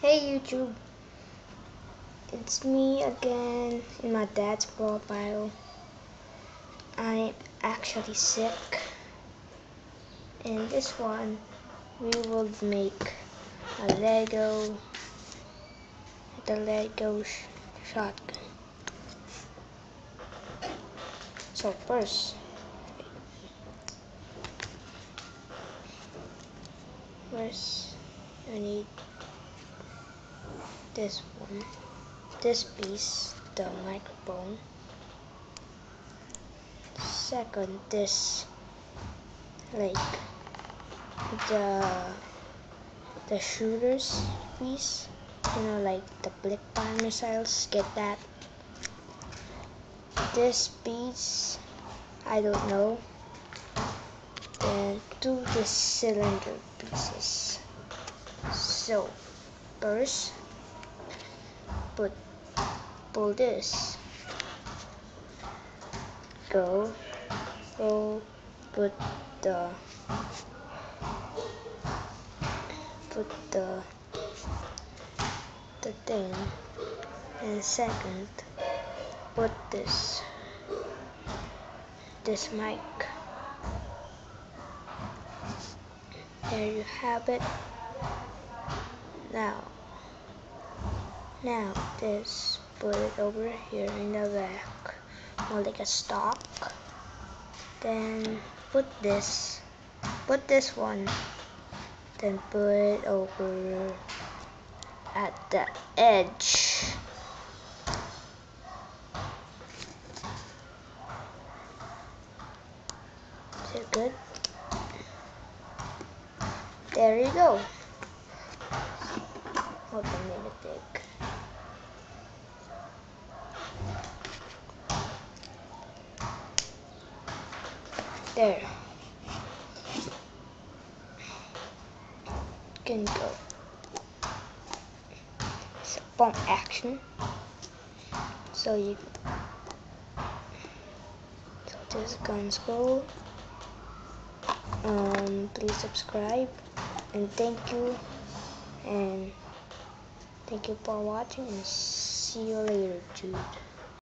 Hey YouTube, it's me again in my dad's profile. I'm actually sick. In this one, we will make a Lego shotgun. So first, I need this one, this piece, the microphone. Second, this, like the shooter's piece, like the Blickfire missiles. Get that. This piece, I don't know. Then do the cylinder pieces. So first, pull this. Go, put the thing, and second, put this mic. There you have it. Now this, put it over here in the back, more like a stock. Then put this one, then put it over at the edge. Is it good? There you go. Hold on, let me think. There. Can go. It's a pump action. So this guns go. Please subscribe and thank you for watching, and see you later, dude.